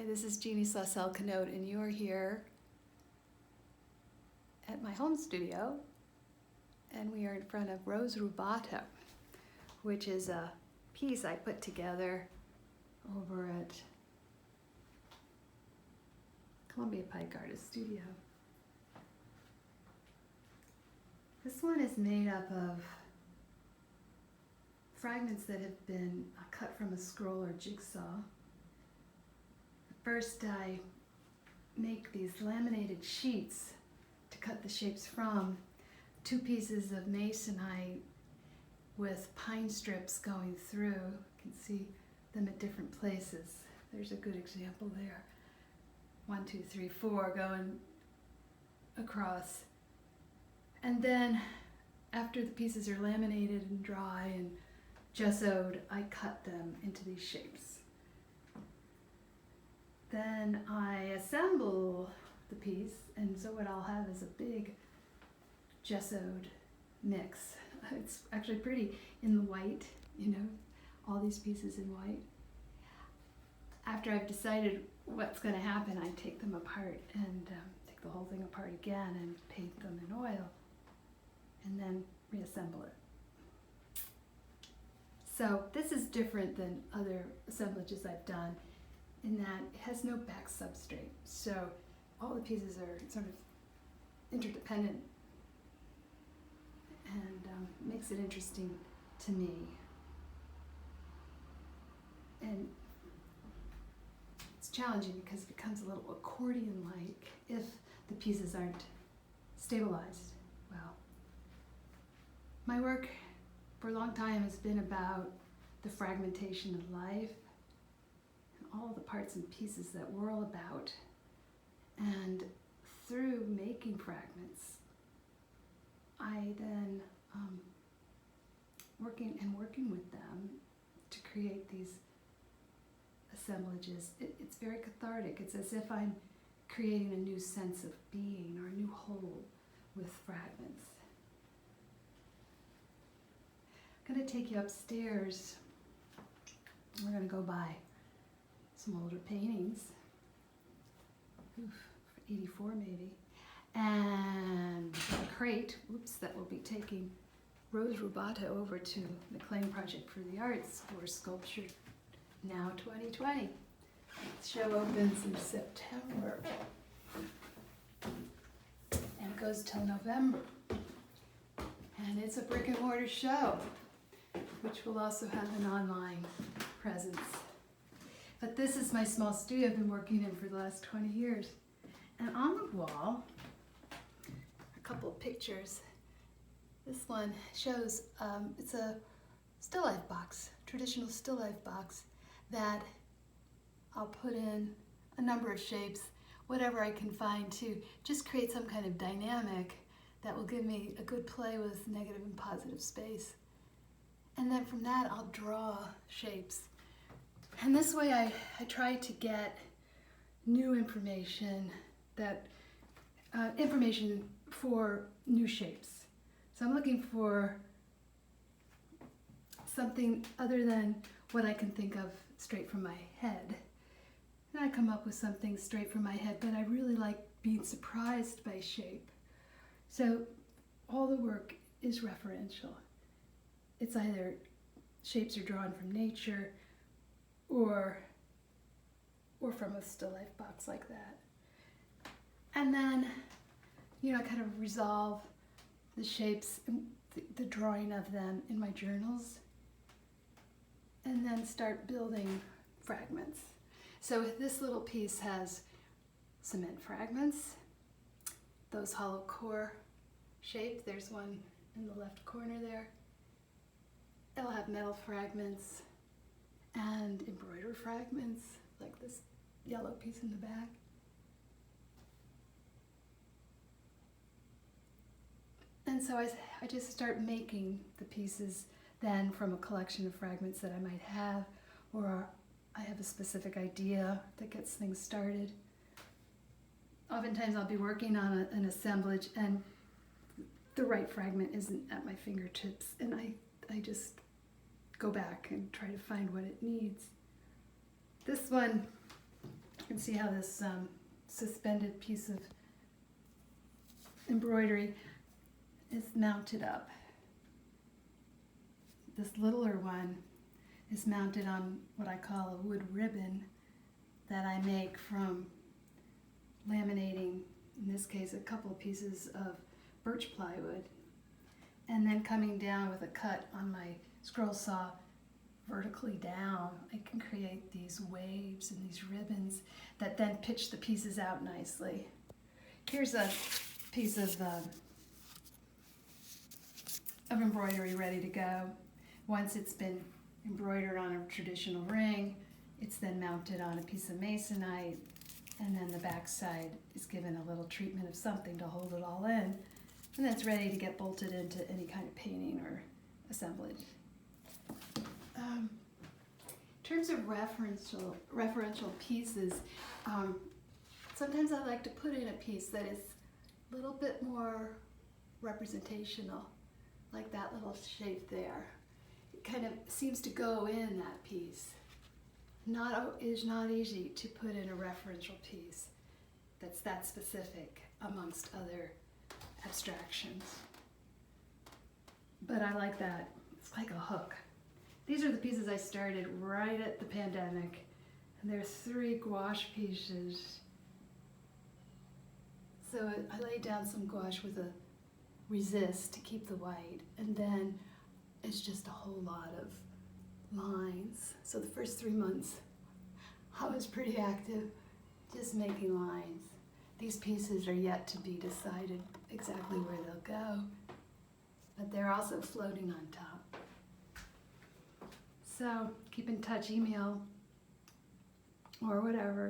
This is Jeannie Sausele-Knodt, and you're here at my home studio, and we are in front of Rose Rubato, which is a piece I put together over at Columbia Pike Artist Studio. This one is made up of fragments that have been cut from a scroll or jigsaw. First, I make these laminated sheets to cut the shapes from. 2 pieces of masonite with pine strips going through. You can see them at different places. There's a good example there. 1, 2, 3, 4 going across. And then after the pieces are laminated and dry and gessoed, I cut them into these shapes. Then I assemble the piece, and so what I'll have is a big gessoed mix. It's actually pretty in the white, you know, all these pieces in white. After I've decided what's going to happen, I take them apart and take the whole thing apart again and paint them in oil and then reassemble it. So this is different than other assemblages I've done in that it has no back substrate. So all the pieces are sort of interdependent and makes it interesting to me. And it's challenging because it becomes a little accordion-like if the pieces aren't stabilized well. My work for a long time has been about the fragmentation of life and all the parts and pieces that we're all about. And through making fragments, I then working with them to create these assemblages. It's very cathartic. It's as if I'm creating a new sense of being or a new whole with fragments. I'm going to take you upstairs. We're going to go by some older paintings. 84 maybe. And a crate, that will be taking Rose Rubato over to McLean Project for the Arts for Sculpture Now 2020. The show opens in September and goes till November. And it's a brick and mortar show, which will also have an online presence. But this is my small studio I've been working in for the last 20 years. And on the wall, a couple of pictures. This one shows, it's a still life box, traditional still life box that I'll put in a number of shapes, whatever I can find to just create some kind of dynamic that will give me a good play with negative and positive space. And then from that, I'll draw shapes. And this way I try to get new information information for new shapes. So I'm looking for something other than what I can think of straight from my head. And I come up with something straight from my head, but I really like being surprised by shape. So all the work is referential. It's either shapes are drawn from nature or from a still life box like that. And then, you know, I kind of resolve the shapes, the drawing of them in my journals, and then start building fragments. So this little piece has cement fragments, those hollow core shape. There's one in the left corner there. It'll have metal fragments and embroidered fragments, like this yellow piece in the back. And so I just start making the pieces then from a collection of fragments that I might have, or I have a specific idea that gets things started. Oftentimes I'll be working on an assemblage and the right fragment isn't at my fingertips, and I just go back and try to find what it needs. This one can see how this suspended piece of embroidery is mounted up. This littler one is mounted on what I call a wood ribbon that I make from laminating, in this case, a couple pieces of birch plywood, and then coming down with a cut on my scroll saw vertically down. I can create these waves and these ribbons that then pitch the pieces out nicely. Here's a piece of embroidery ready to go. Once it's been embroidered on a traditional ring, it's then mounted on a piece of masonite, and then the back side is given a little treatment of something to hold it all in, and then it's ready to get bolted into any kind of painting or assemblage. In terms of referential pieces, sometimes I like to put in a piece that is a little bit more representational, like that little shape there. It kind of seems to go in that piece. It's not easy to put in a referential piece that's that specific amongst other abstractions. But I like that. It's like a hook. These are the pieces I started right at the pandemic, and there's 3 gouache pieces. So I laid down some gouache with a resist to keep the white, and then it's just a whole lot of lines. So the first 3 months I was pretty active, just making lines. These pieces are yet to be decided exactly where they'll go, but they're also floating on top. So keep in touch, email or whatever.